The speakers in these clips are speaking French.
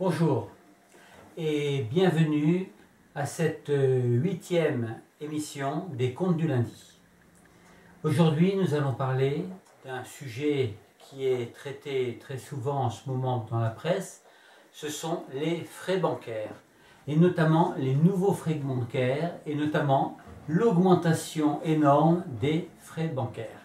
Bonjour et bienvenue à cette 8e émission des Contes du lundi. Aujourd'hui, nous allons parler d'un sujet qui est traité très souvent en ce moment dans la presse. Ce sont les frais bancaires et notamment les nouveaux frais bancaires et notamment l'augmentation énorme des frais bancaires.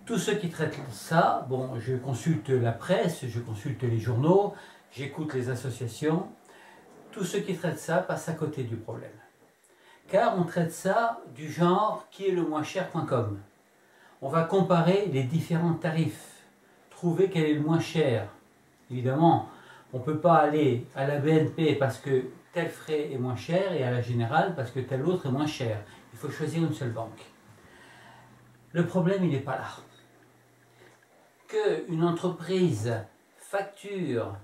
Tous ceux qui traitent ça, bon, je consulte la presse, je consulte les journaux, j'écoute les associations. Tous ceux qui traitent ça passent à côté du problème. Car on traite ça du genre qui est le moins cher.com. On va comparer les différents tarifs, trouver quel est le moins cher. Évidemment, on ne peut pas aller à la BNP parce que tel frais est moins cher et à la Générale parce que tel autre est moins cher. Il faut choisir une seule banque. Le problème, il n'est pas là. Qu'une entreprise facture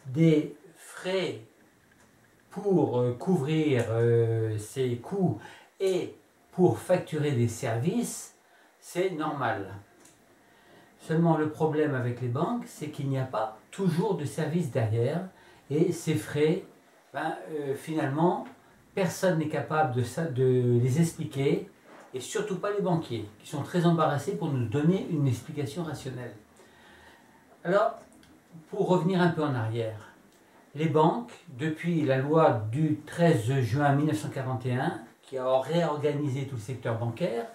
des frais pour couvrir ses coûts et pour facturer des services, c'est normal. Seulement le problème avec les banques, c'est qu'il n'y a pas toujours de service derrière et ces frais, finalement, personne n'est capable de les expliquer et surtout pas les banquiers qui sont très embarrassés pour nous donner une explication rationnelle. Alors, pour revenir un peu en arrière, les banques, depuis la loi du 13 juin 1941, qui a réorganisé tout le secteur bancaire,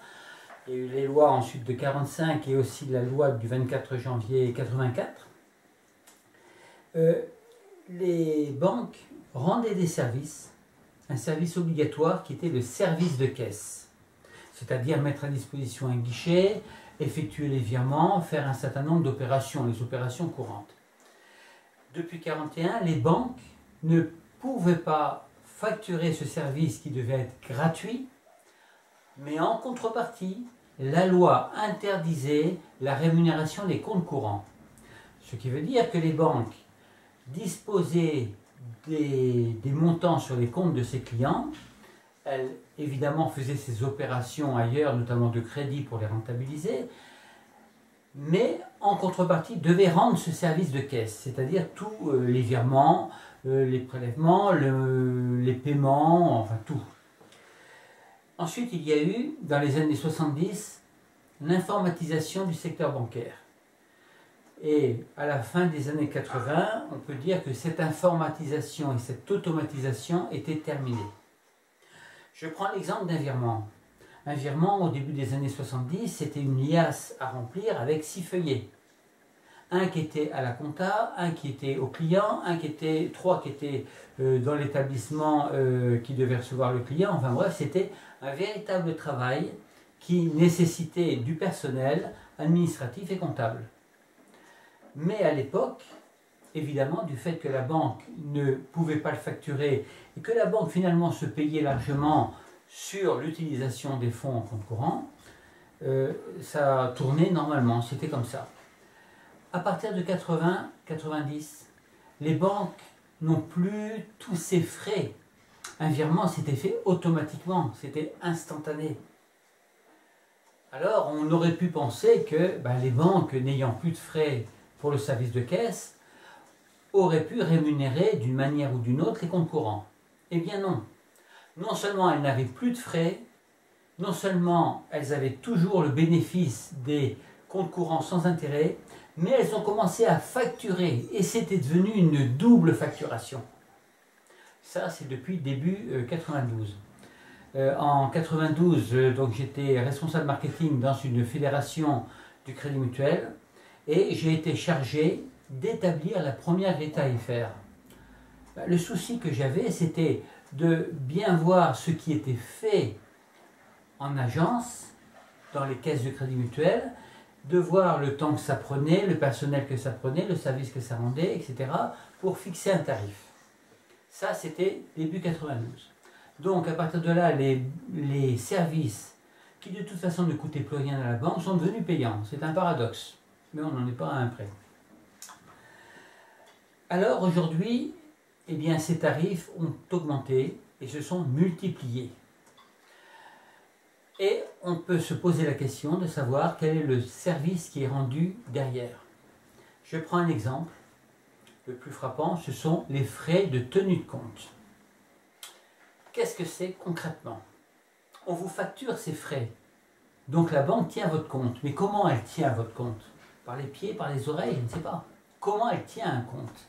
il y a eu les lois ensuite de 1945 et aussi la loi du 24 janvier 1984, les banques rendaient des services, un service obligatoire qui était le service de caisse, c'est-à-dire mettre à disposition un guichet, effectuer les virements, faire un certain nombre d'opérations, les opérations courantes. Depuis 1941, les banques ne pouvaient pas facturer ce service qui devait être gratuit, mais en contrepartie, la loi interdisait la rémunération des comptes courants. Ce qui veut dire que les banques disposaient des montants sur les comptes de ses clients. Elle, évidemment, faisait ses opérations ailleurs, notamment de crédit pour les rentabiliser, mais en contrepartie devait rendre ce service de caisse, c'est-à-dire tous les virements, les prélèvements, les paiements, enfin tout. Ensuite, il y a eu, dans les années 70, l'informatisation du secteur bancaire. Et à la fin des années 80, on peut dire que cette informatisation et cette automatisation étaient terminées. Je prends l'exemple d'un virement. Un virement, au début des années 70, c'était une liasse à remplir avec 6 feuillets. Un qui était à la compta, un qui était au client, trois qui étaient dans l'établissement qui devait recevoir le client. Enfin bref, c'était un véritable travail qui nécessitait du personnel administratif et comptable. Mais à l'époque, évidemment, du fait que la banque ne pouvait pas le facturer et que la banque finalement se payait largement sur l'utilisation des fonds en compte courant, ça tournait normalement, c'était comme ça. À partir de 80-90, les banques n'ont plus tous ces frais. Un virement s'était fait automatiquement, c'était instantané. Alors on aurait pu penser que les banques n'ayant plus de frais pour le service de caisse, auraient pu rémunérer d'une manière ou d'une autre les comptes courants. Eh bien non. Non seulement elles n'avaient plus de frais, non seulement elles avaient toujours le bénéfice des comptes courants sans intérêt, mais elles ont commencé à facturer et c'était devenu une double facturation. Ça, c'est depuis début 92. En 92, donc j'étais responsable marketing dans une fédération du Crédit Mutuel et j'ai été chargé d'établir la première grille tarifaire. Le souci que j'avais, c'était de bien voir ce qui était fait en agence, dans les caisses de Crédit Mutuel, de voir le temps que ça prenait, le personnel que ça prenait, le service que ça rendait, etc., pour fixer un tarif. Ça, c'était début 92. Donc, à partir de là, les services qui, de toute façon, ne coûtaient plus rien à la banque, sont devenus payants. C'est un paradoxe, mais on n'en est pas à un près. Alors, aujourd'hui, eh bien, ces tarifs ont augmenté et se sont multipliés. Et on peut se poser la question de savoir quel est le service qui est rendu derrière. Je prends un exemple. le plus frappant, ce sont les frais de tenue de compte. Qu'est-ce que c'est concrètement? On vous facture ces frais. Donc la banque tient votre compte. Mais comment elle tient votre compte? Par les pieds, par les oreilles, je ne sais pas. Comment elle tient un compte?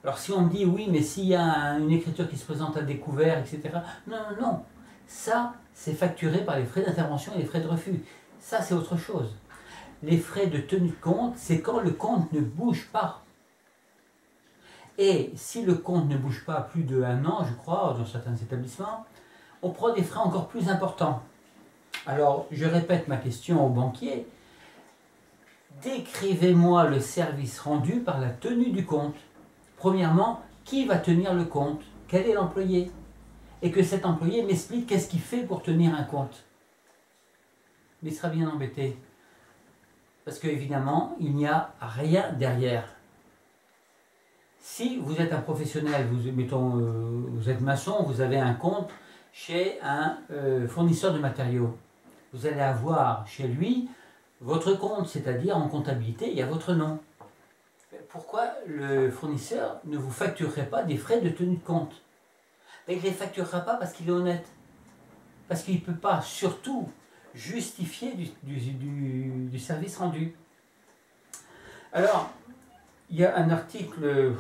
Alors si on me dit oui, mais s'il y a une écriture qui se présente à découvert, etc. Non, non, non. Ça, c'est facturé par les frais d'intervention et les frais de refus. Ça, c'est autre chose. Les frais de tenue de compte, c'est quand le compte ne bouge pas. Et si le compte ne bouge pas plus d'1 an, je crois, dans certains établissements, on prend des frais encore plus importants. Alors, je répète ma question au banquier. Décrivez-moi le service rendu par la tenue du compte. Premièrement, qui va tenir le compte? Quel est l'employé? Et que cet employé m'explique qu'est-ce qu'il fait pour tenir un compte. Mais il sera bien embêté. Parce qu'évidemment, il n'y a rien derrière. Si vous êtes un professionnel, vous êtes maçon, vous avez un compte chez un fournisseur de matériaux. Vous allez avoir chez lui votre compte, c'est-à-dire en comptabilité, il y a votre nom. Pourquoi le fournisseur ne vous facturerait pas des frais de tenue de compte? Il ne les facturera pas parce qu'il est honnête. Parce qu'il ne peut pas, surtout, justifier du service rendu. Alors, il y a un article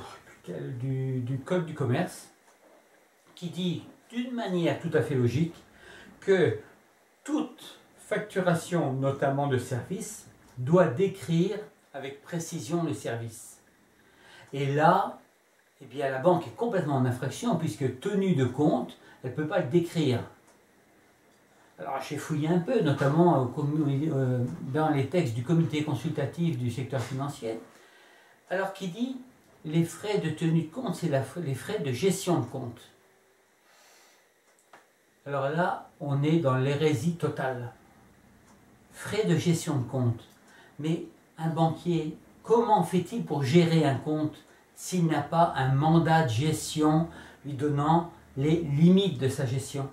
du Code du commerce qui dit, d'une manière tout à fait logique, que toute facturation, notamment de services, doit décrire avec précision le service. Et là, eh bien, la banque est complètement en infraction, puisque tenue de compte, elle ne peut pas le décrire. Alors j'ai fouillé un peu, notamment dans les textes du comité consultatif du secteur financier, alors qui dit les frais de tenue de compte, c'est les frais de gestion de compte. Alors là, on est dans l'hérésie totale. Frais de gestion de compte. Mais un banquier, comment fait-il pour gérer un compte s'il n'a pas un mandat de gestion lui donnant les limites de sa gestion?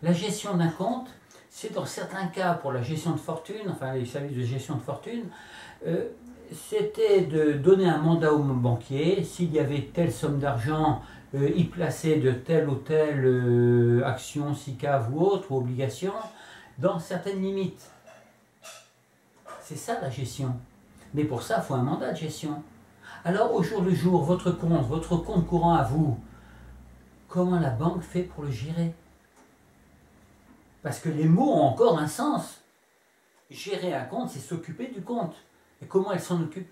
La gestion d'un compte, c'est dans certains cas pour la gestion de fortune, enfin les services de gestion de fortune, c'était de donner un mandat au banquier. S'il y avait telle somme d'argent, y placer de telle ou telle action, SICAV ou autre, ou obligation, dans certaines limites. C'est ça la gestion. Mais pour ça, il faut un mandat de gestion. Alors au jour le jour, votre compte courant à vous, comment la banque fait pour le gérer? Parce que les mots ont encore un sens. Gérer un compte, c'est s'occuper du compte. Et comment elle s'en occupe?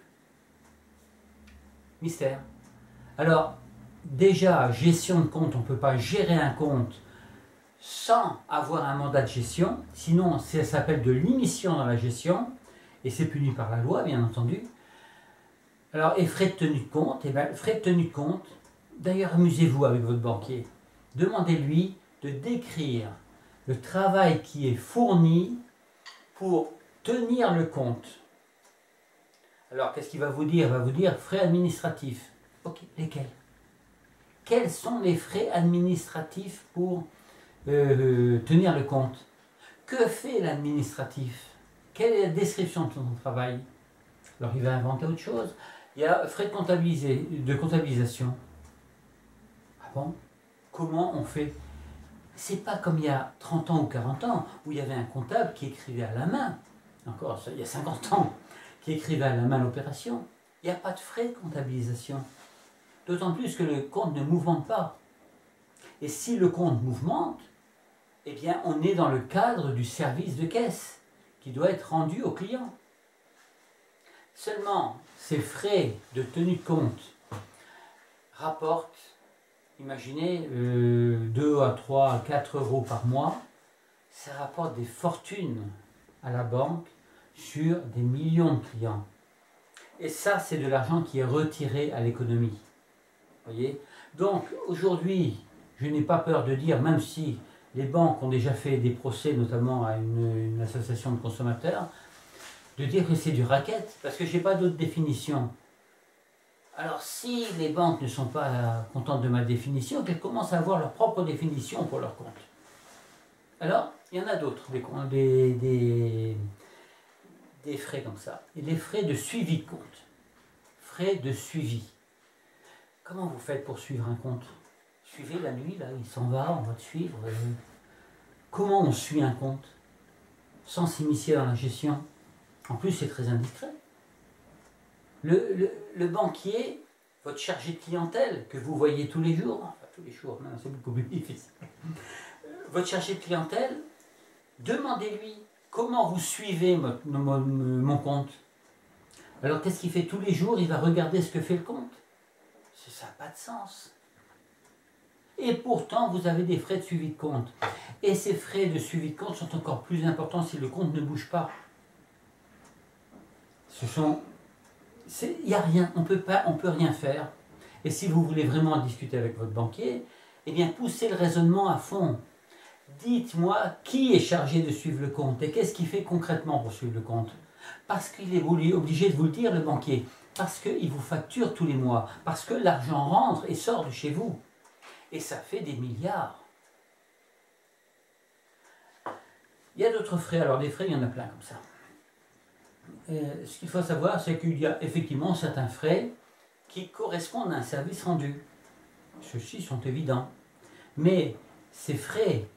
Mystère. Alors, déjà, gestion de compte, on ne peut pas gérer un compte sans avoir un mandat de gestion. Sinon, ça s'appelle de l'immiscion dans la gestion. Et c'est puni par la loi, bien entendu. Alors, et frais de tenue de compte, frais de tenue de compte, d'ailleurs, amusez-vous avec votre banquier. Demandez-lui de décrire le travail qui est fourni pour tenir le compte. Alors, qu'est-ce qu'il va vous dire? Il va vous dire frais administratifs. Ok, lesquels? Quels sont les frais administratifs pour tenir le compte? Que fait l'administratif? Quelle est la description de son travail? Alors, il va inventer autre chose. Il y a frais de comptabilisation. Ah bon? Comment on fait? C'est pas comme il y a 30 ans ou 40 ans, où il y avait un comptable qui écrivait à la main. Encore, ça, il y a 50 ans, qui écrivait à la main l'opération. Il n'y a pas de frais de comptabilisation. D'autant plus que le compte ne mouvemente pas. Et si le compte mouvemente, eh bien, on est dans le cadre du service de caisse qui doit être rendu au client. Seulement, ces frais de tenue de compte rapportent, imaginez, 2 à 3 à 4 euros par mois. Ça rapporte des fortunes à la banque sur des millions de clients. Et ça, c'est de l'argent qui est retiré à l'économie. Voyez? Donc, aujourd'hui, je n'ai pas peur de dire, même si les banques ont déjà fait des procès, notamment à une association de consommateurs, de dire que c'est du racket, parce que je n'ai pas d'autre définition. Alors, si les banques ne sont pas contentes de ma définition, qu'elles commencent à avoir leur propre définition pour leur compte. Alors, il y en a d'autres, des frais comme ça. Et les frais de suivi de compte. frais de suivi. Comment vous faites pour suivre un compte? Suivez la nuit, là, il s'en va, on va te suivre. Comment on suit un compte sans s'initier dans la gestion? En plus, c'est très indiscret. Le banquier, votre chargé de clientèle, que vous voyez tous les jours, enfin tous les jours, non, c'est beaucoup plus difficile. Votre chargé de clientèle, demandez-lui comment vous suivez mon compte. Alors qu'est-ce qu'il fait tous les jours? Il va regarder ce que fait le compte. Ça n'a pas de sens. Et pourtant, vous avez des frais de suivi de compte. Et ces frais de suivi de compte sont encore plus importants si le compte ne bouge pas. Il n'y a rien, on peut rien faire. Et si vous voulez vraiment discuter avec votre banquier, eh bien poussez le raisonnement à fond. Dites-moi qui est chargé de suivre le compte et qu'est-ce qu'il fait concrètement pour suivre le compte. Parce qu'il est obligé de vous le dire, le banquier. Parce qu'il vous facture tous les mois. Parce que l'argent rentre et sort de chez vous. Et ça fait des milliards. Il y a d'autres frais. Alors des frais, il y en a plein comme ça. Ce qu'il faut savoir, c'est qu'il y a effectivement certains frais qui correspondent à un service rendu. Ceux-ci sont évidents. Mais ces frais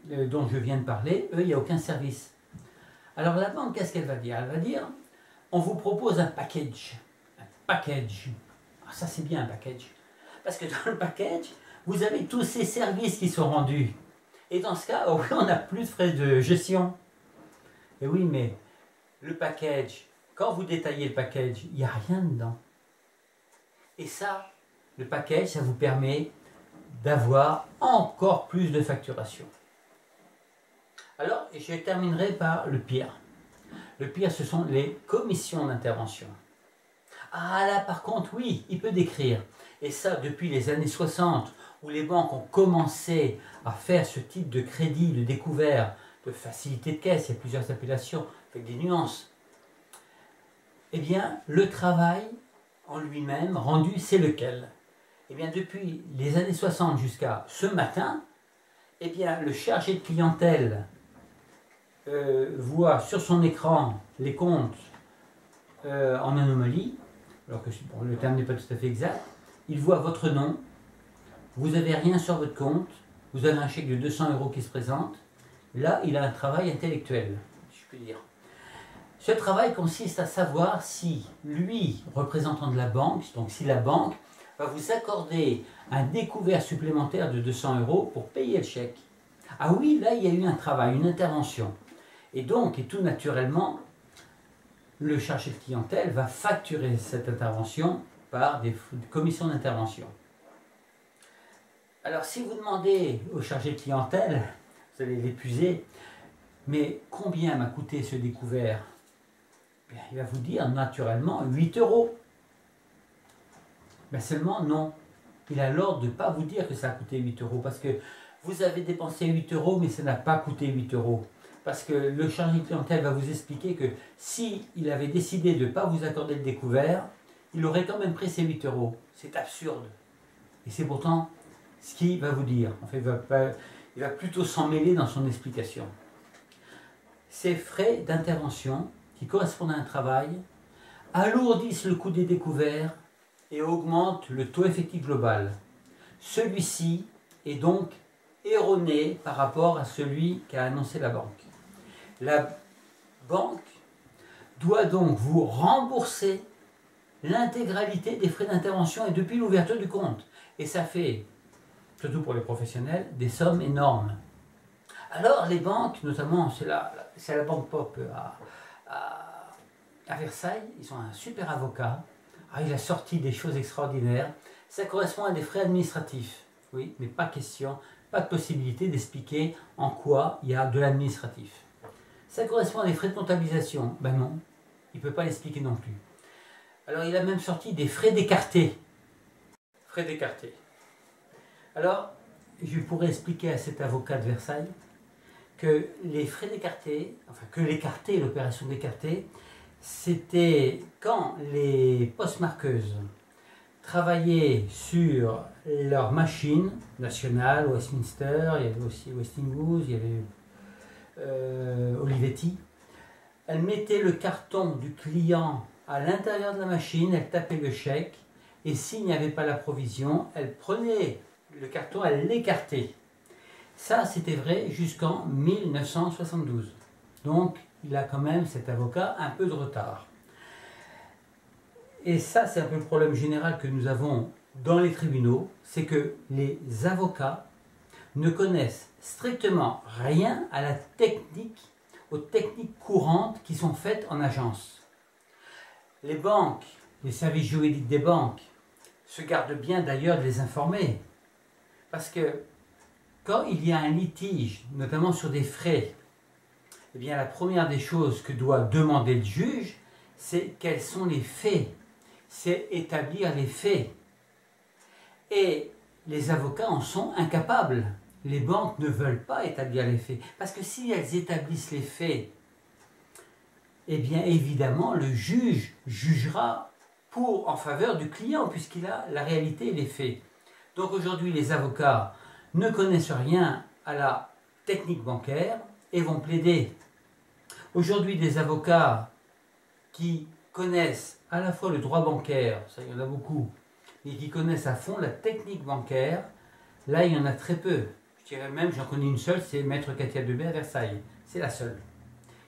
dont je viens de parler, eux, il n'y a aucun service. Alors la banque, qu'est-ce qu'elle va dire? Elle va dire, on vous propose un package. Un package. Ah, ça c'est bien un package. Parce que dans le package, vous avez tous ces services qui sont rendus. Et dans ce cas, oh, on n'a plus de frais de gestion. Et oui, mais le package, quand vous détaillez le package, il n'y a rien dedans. Et ça, le package, ça vous permet d'avoir encore plus de facturation. Alors, je terminerai par le pire. Le pire, ce sont les commissions d'intervention. Ah là, par contre, oui, il peut décrire. Et ça, depuis les années 60, où les banques ont commencé à faire ce type de crédit, de découvert, de facilité de caisse, il y a plusieurs appellations, avec des nuances. Eh bien, le travail en lui-même rendu, c'est lequel? Eh bien, depuis les années 60 jusqu'à ce matin, eh bien, le chargé de clientèle voit sur son écran les comptes en anomalie, alors que bon, le terme n'est pas tout à fait exact. Il voit votre nom, vous n'avez rien sur votre compte, vous avez un chèque de 200 € qui se présente. Là, il a un travail intellectuel, si je puis dire. Ce travail consiste à savoir si lui, représentant de la banque, donc si la banque va vous accorder un découvert supplémentaire de 200 € pour payer le chèque. Ah oui, là, il y a eu un travail, une intervention. Et donc, et tout naturellement, le chargé de clientèle va facturer cette intervention par des commissions d'intervention. Alors, si vous demandez au chargé de clientèle, vous allez l'épuiser, mais combien m'a coûté ce découvert? Bien, il va vous dire naturellement 8 €. Mais seulement non. Il a l'ordre de ne pas vous dire que ça a coûté 8 € parce que vous avez dépensé 8 € mais ça n'a pas coûté 8 €. Parce que le chargé de clientèle va vous expliquer que s'il avait décidé de ne pas vous accorder le découvert, il aurait quand même pris ces 8 €. C'est absurde. Et c'est pourtant ce qu'il va vous dire. En fait, il va plutôt s'en mêler dans son explication. Ces frais d'intervention qui correspondent à un travail alourdissent le coût des découverts et augmentent le taux effectif global. Celui-ci est donc erroné par rapport à celui qu'a annoncé la banque. La banque doit donc vous rembourser l'intégralité des frais d'intervention et depuis l'ouverture du compte. Et ça fait, surtout pour les professionnels, des sommes énormes. Alors les banques, notamment c'est la Banque Pop à Versailles, ils ont un super avocat. Ah, il a sorti des choses extraordinaires. Ça correspond à des frais administratifs. Oui, mais pas question, pas de possibilité d'expliquer en quoi il y a de l'administratif. Ça correspond à des frais de comptabilisation. Ben non, il ne peut pas l'expliquer non plus. Alors il a même sorti des frais d'écarté. Frais d'écarté. Alors, je pourrais expliquer à cet avocat de Versailles que les frais d'écarté, enfin que l'écarté, l'opération d'écarté, c'était quand les postmarqueuses travaillaient sur leur machine nationale, Westminster, il y avait aussi Westinghouse, il y avait Olivetti. Elles mettaient le carton du client à l'intérieur de la machine, elle tapait le chèque, et s'il n'y avait pas la provision, elle prenait le carton, elle l'écartait. Ça, c'était vrai jusqu'en 1972. Donc, il a quand même, cet avocat, un peu de retard. Et ça, c'est un peu le problème général que nous avons dans les tribunaux, c'est que les avocats ne connaissent strictement rien à la technique, aux techniques courantes qui sont faites en agence. Les banques, les services juridiques des banques, se gardent bien d'ailleurs de les informer. Parce que quand il y a un litige, notamment sur des frais, eh bien la première des choses que doit demander le juge, c'est quels sont les faits. C'est établir les faits. Et les avocats en sont incapables. Les banques ne veulent pas établir les faits. Parce que si elles établissent les faits, eh bien évidemment le juge jugera en faveur du client, puisqu'il a la réalité et les faits. Donc aujourd'hui les avocats ne connaissent rien à la technique bancaire et vont plaider. Aujourd'hui des avocats qui connaissent à la fois le droit bancaire, ça il y en a beaucoup, et qui connaissent à fond la technique bancaire, là il y en a très peu. Je dirais même, j'en connais une seule, c'est Maître Katia Debé à Versailles. C'est la seule.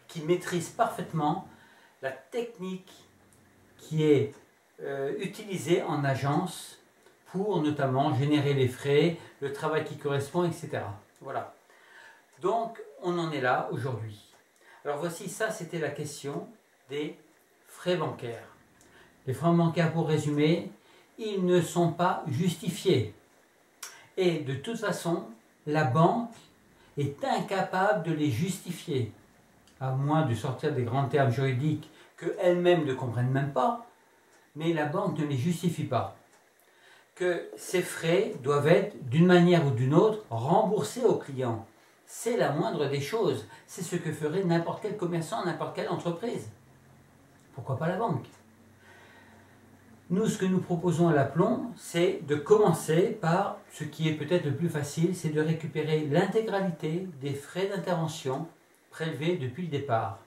Qui maîtrise parfaitement la technique qui est utilisée en agence pour notamment générer les frais, le travail qui correspond, etc. Voilà. Donc, on en est là aujourd'hui. Alors voici, ça c'était la question des frais bancaires. Les frais bancaires, pour résumer, ils ne sont pas justifiés. Et de toute façon, la banque est incapable de les justifier, à moins de sortir des grands termes juridiques qu'elle-même ne comprenne même pas, mais la banque ne les justifie pas. Que ces frais doivent être, d'une manière ou d'une autre, remboursés au client. C'est la moindre des choses. C'est ce que ferait n'importe quel commerçant, n'importe quelle entreprise. Pourquoi pas la banque? Nous, ce que nous proposons à l'Aplomb, c'est de commencer par ce qui est peut-être le plus facile, c'est de récupérer l'intégralité des frais d'intervention prélevés depuis le départ.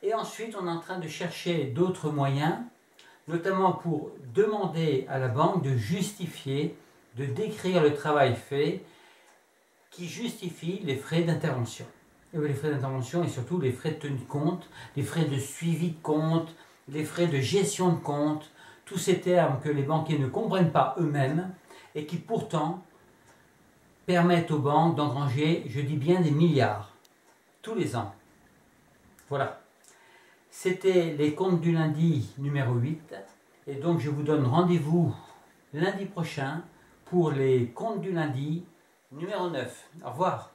Et ensuite, on est en train de chercher d'autres moyens, notamment pour demander à la banque de justifier, de décrire le travail fait qui justifie les frais d'intervention. Les frais d'intervention et surtout les frais de tenue de compte, les frais de suivi de compte, les frais de gestion de compte, tous ces termes que les banquiers ne comprennent pas eux-mêmes et qui pourtant permettent aux banques d'engranger, je dis bien, des milliards tous les ans. Voilà. C'était les comptes du lundi numéro 8 et donc je vous donne rendez-vous lundi prochain pour les comptes du lundi numéro 9. Au revoir.